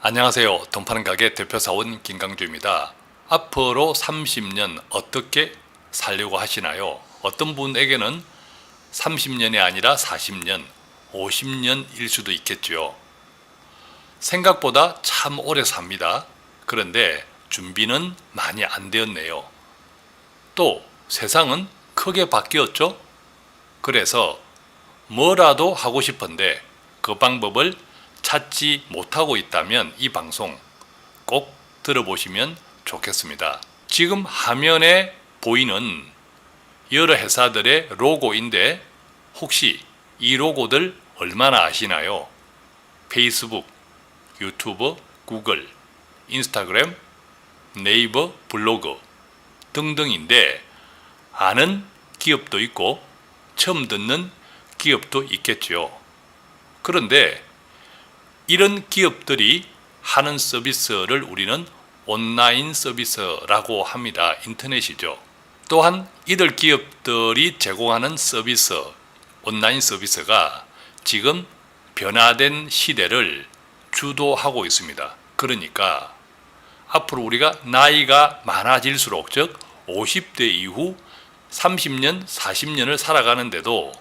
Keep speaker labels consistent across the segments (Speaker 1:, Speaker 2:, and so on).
Speaker 1: 안녕하세요. 돈 파는 가게 대표사원 김강주입니다. 앞으로 30년 어떻게 살려고 하시나요? 어떤 분에게는 30년이 아니라 40년, 50년일 수도 있겠죠. 생각보다 참 오래 삽니다. 그런데 준비는 많이 안 되었네요. 또 세상은 크게 바뀌었죠? 그래서 뭐라도 하고 싶은데 그 방법을 찾지 못하고 있다면 이 방송 꼭 들어보시면 좋겠습니다. 지금 화면에 보이는 여러 회사들의 로고인데 혹시 이 로고들 얼마나 아시나요? 페이스북, 유튜브, 구글, 인스타그램, 네이버, 블로그 등등인데 아는 기업도 있고 처음 듣는 기업도 있겠죠. 그런데 이런 기업들이 하는 서비스를 우리는 온라인 서비스라고 합니다. 인터넷이죠. 또한 이들 기업들이 제공하는 서비스, 온라인 서비스가 지금 변화된 시대를 주도하고 있습니다. 그러니까 앞으로 우리가 나이가 많아질수록, 즉 50대 이후 30년, 40년을 살아가는데도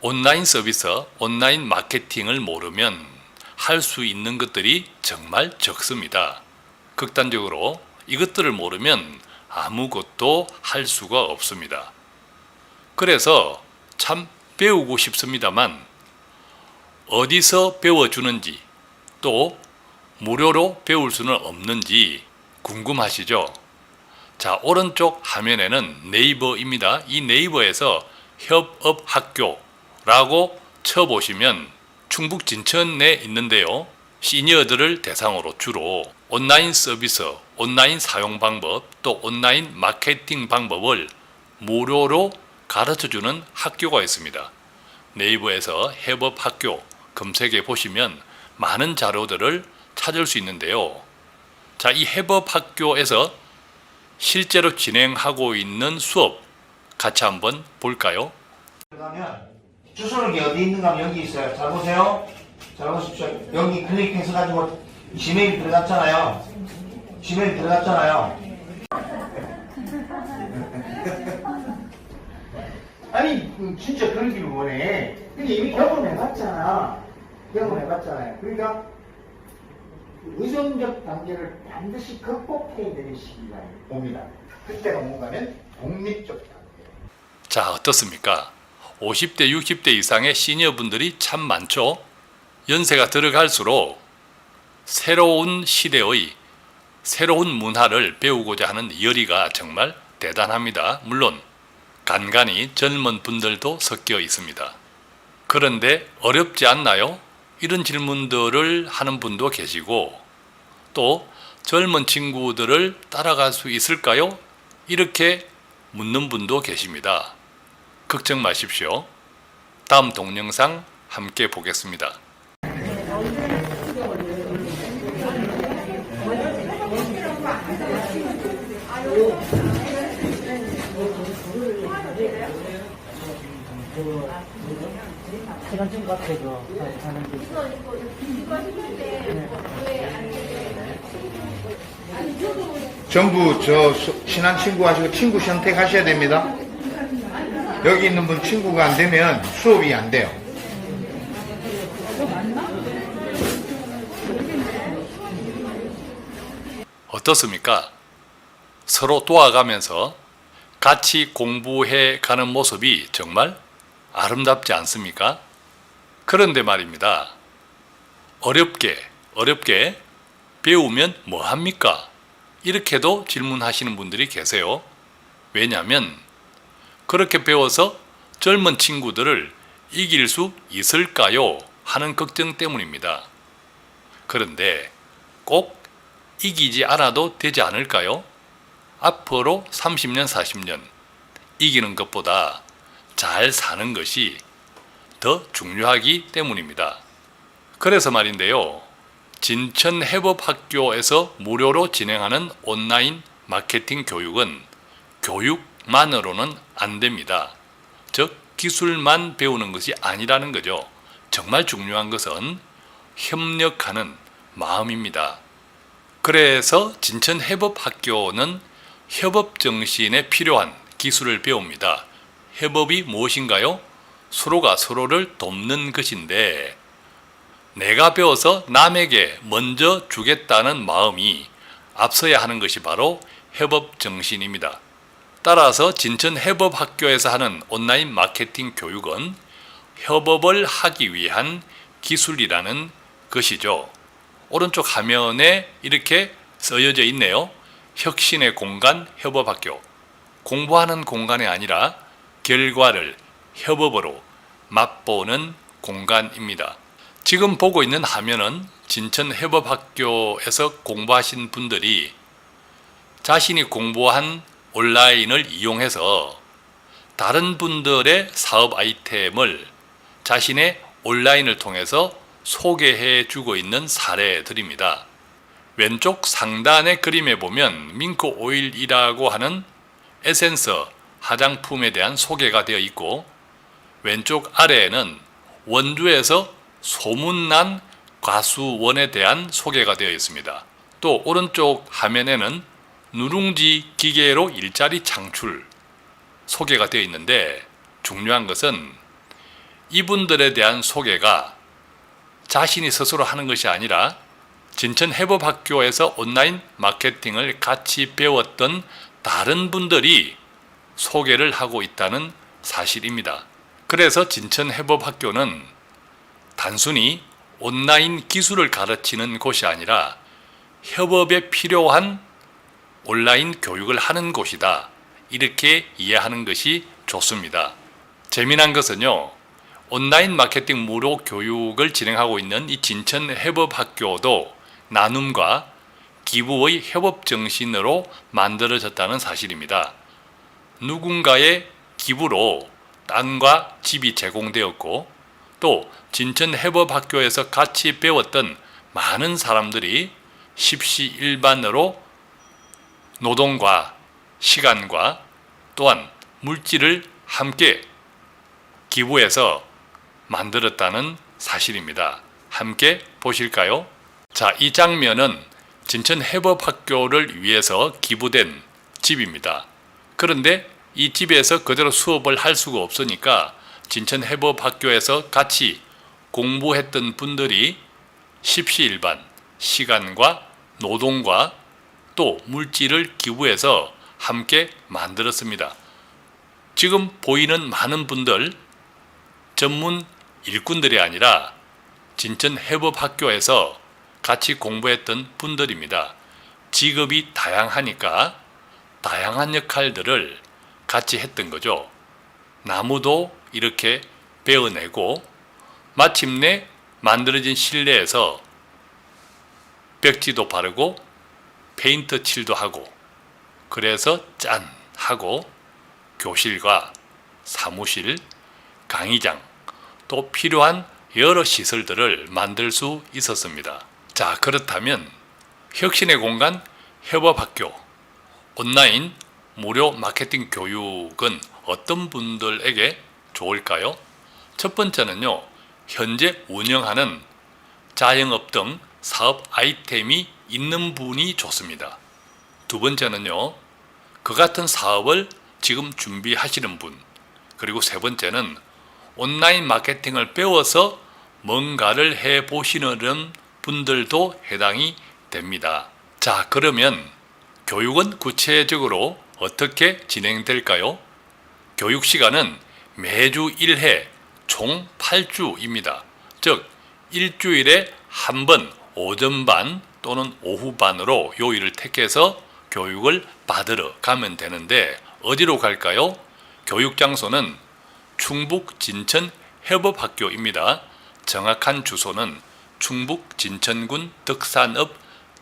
Speaker 1: 온라인 서비스, 온라인 마케팅을 모르면 할 수 있는 것들이 정말 적습니다. 극단적으로 이것들을 모르면 아무것도 할 수가 없습니다. 그래서 참 배우고 싶습니다만 어디서 배워주는지 또 무료로 배울 수는 없는지 궁금하시죠? 자, 오른쪽 화면에는 네이버입니다. 이 네이버에서 협업학교라고 쳐보시면 충북 진천에 있는데요. 시니어들을 대상으로 주로 온라인 서비스, 온라인 사용 방법, 또 온라인 마케팅 방법을 무료로 가르쳐주는 학교가 있습니다. 네이버에서 협업학교 검색해 보시면 많은 자료들을 찾을 수 있는데요. 자, 이 협업학교에서 실제로 진행하고 있는 수업 같이 한번 볼까요?
Speaker 2: 주소록이 어디 있는가 하면 여기 있어요. 잘 보세요. 잘 보십시오. 여기 클릭해서 가지고 지메일 들어갔잖아요. 지메일 들어갔잖아요. 아니 진짜 그런 길을 원해. 근데 이미 경험해봤잖아. 경험해봤잖아요. 그러니까 의존적 단계를 반드시 극복해야 되는 시기가 옵니다. 그때가 뭔가면 독립적 단계.
Speaker 1: 자, 어떻습니까? 50대, 60대 이상의 시니어분들이 참 많죠. 연세가 들어갈수록 새로운 시대의 새로운 문화를 배우고자 하는 열의가 정말 대단합니다. 물론 간간히 젊은 분들도 섞여 있습니다. 그런데 어렵지 않나요? 이런 질문들을 하는 분도 계시고 또 젊은 친구들을 따라갈 수 있을까요? 이렇게 묻는 분도 계십니다. 걱정 마십시오. 다음 동영상 함께 보겠습니다.
Speaker 3: 시간 좀 같아줘.
Speaker 2: 전부 친한 친구 하시고 친구 선택하셔야 됩니다. 여기 있는 분 친구가 안 되면 수업이 안 돼요.
Speaker 1: 어떻습니까? 서로 도와가면서 같이 공부해 가는 모습이 정말 아름답지 않습니까? 그런데 말입니다. 어렵게 배우면 뭐 합니까? 이렇게도 질문하시는 분들이 계세요. 왜냐하면 그렇게 배워서 젊은 친구들을 이길 수 있을까요? 하는 걱정 때문입니다. 그런데 꼭 이기지 않아도 되지 않을까요? 앞으로 30년, 40년 이기는 것보다 잘 사는 것이 더 중요하기 때문입니다. 그래서 말인데요. 진천협업학교에서 무료로 진행하는 온라인 마케팅 교육은 교육만으로는 안 됩니다. 즉 기술만 배우는 것이 아니라는 거죠. 정말 중요한 것은 협력하는, 마음입니다. 그래서 진천해법학교는 협업 정신에 필요한 기술을 배웁니다. 협업이 무엇인가요? 서로가 서로를 돕는 것인데 내가 배워서 남에게 먼저 주겠다는 마음이 앞서야 하는 것이 바로 협업 정신입니다. 따라서 진천협업학교에서 하는 온라인 마케팅 교육은 협업을 하기 위한 기술이라는 것이죠. 오른쪽 화면에 이렇게 쓰여져 있네요. 혁신의 공간 협업학교. 공부하는 공간이 아니라 결과를 협업으로 맛보는 공간입니다. 지금 보고 있는 화면은 진천협업학교에서 공부하신 분들이 자신이 공부한 온라인을 이용해서 다른 분들의 사업 아이템을 자신의 온라인을 통해서 소개해 주고 있는 사례들입니다. 왼쪽 상단의 그림에 보면 밍크 오일이라고 하는 에센스 화장품에 대한 소개가 되어 있고 왼쪽 아래에는 원주에서 소문난 과수원에 대한 소개가 되어 있습니다. 또 오른쪽 화면에는 누룽지 기계로 일자리 창출 소개가 되어 있는데 중요한 것은 이분들에 대한 소개가 자신이 스스로 하는 것이 아니라 진천협업학교에서 온라인 마케팅을 같이 배웠던 다른 분들이 소개를 하고 있다는 사실입니다. 그래서 진천협업학교는 단순히 온라인 기술을 가르치는 곳이 아니라 협업에 필요한 온라인 교육을 하는 곳이다. 이렇게 이해하는 것이 좋습니다. 재미난 것은요. 온라인 마케팅 무료 교육을 진행하고 있는 이 진천협업학교도 나눔과 기부의 협업 정신으로 만들어졌다는 사실입니다. 누군가의 기부로 땅과 집이 제공되었고 또 진천협업학교에서 같이 배웠던 많은 사람들이 십시일반으로 노동과 시간과 또한 물질을 함께 기부해서 만들었다는 사실입니다. 함께 보실까요? 자, 이 장면은 진천협업학교를 위해서 기부된 집입니다. 그런데 이 집에서 그대로 수업을 할 수가 없으니까 진천협업학교에서 같이 공부했던 분들이 십시일반 시간과 노동과 또 물질을 기부해서 함께 만들었습니다. 지금 보이는 많은 분들 전문 일꾼들이 아니라 진천협업학교에서 같이 공부했던 분들입니다. 직업이 다양하니까 다양한 역할들을 같이 했던 거죠. 나무도 이렇게 베어내고 마침내 만들어진 실내에서 벽지도 바르고 페인트 칠도 하고 그래서 짠 하고 교실과 사무실, 강의장 또 필요한 여러 시설들을 만들 수 있었습니다. 자, 그렇다면 혁신의 공간 협업학교 온라인 무료 마케팅 교육은 어떤 분들에게 좋을까요? 첫 번째는요. 현재 운영하는 자영업 등 사업 아이템이 있는 분이 좋습니다. 두 번째는요. 그 같은 사업을 지금 준비하시는 분. 그리고 세 번째는 온라인 마케팅을 배워서 뭔가를 해보시는 분들도 해당이 됩니다. 자, 그러면 교육은 구체적으로 어떻게 진행될까요? 교육 시간은 매주 1회 총 8주입니다. 즉 일주일에 한 번 오전반 또는 오후반으로 요일을 택해서 교육을 받으러 가면 되는데 어디로 갈까요? 교육 장소는 충북 진천 협업학교입니다. 정확한 주소는 충북 진천군 덕산읍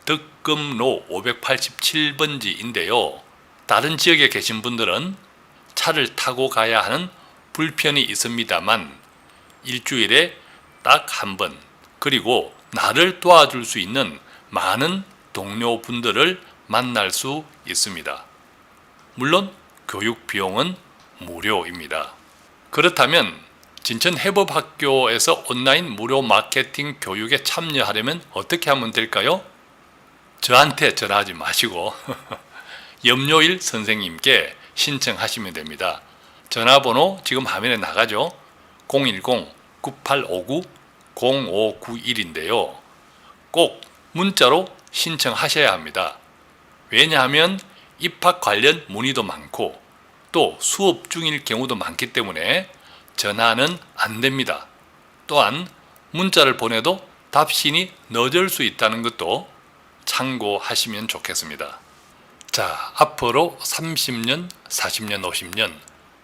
Speaker 1: 덕금로 587번지인데요. 다른 지역에 계신 분들은 차를 타고 가야 하는 불편이 있습니다만 일주일에 딱 한 번 그리고 나를 도와줄 수 있는 많은 동료분들을 만날 수 있습니다. 물론 교육 비용은 무료입니다. 그렇다면 진천 해법학교에서 온라인 무료 마케팅 교육에 참여하려면 어떻게 하면 될까요? 저한테 전화하지 마시고 염료일 선생님께 신청하시면 됩니다. 전화번호 지금 화면에 나가죠. 010-9859-0591인데요. 꼭 문자로 신청하셔야 합니다. 왜냐하면 입학 관련 문의도 많고 또 수업 중일 경우도 많기 때문에 전화는 안 됩니다. 또한 문자를 보내도 답신이 늦을 수 있다는 것도 참고하시면 좋겠습니다. 자, 앞으로 30년, 40년, 50년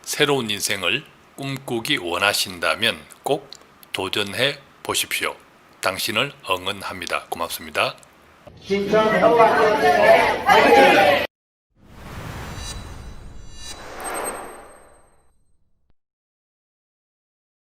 Speaker 1: 새로운 인생을 꿈꾸기 원하신다면 꼭 도전해 보십시오. 당신을 응원합니다. 고맙습니다.
Speaker 2: 신청 해보았는데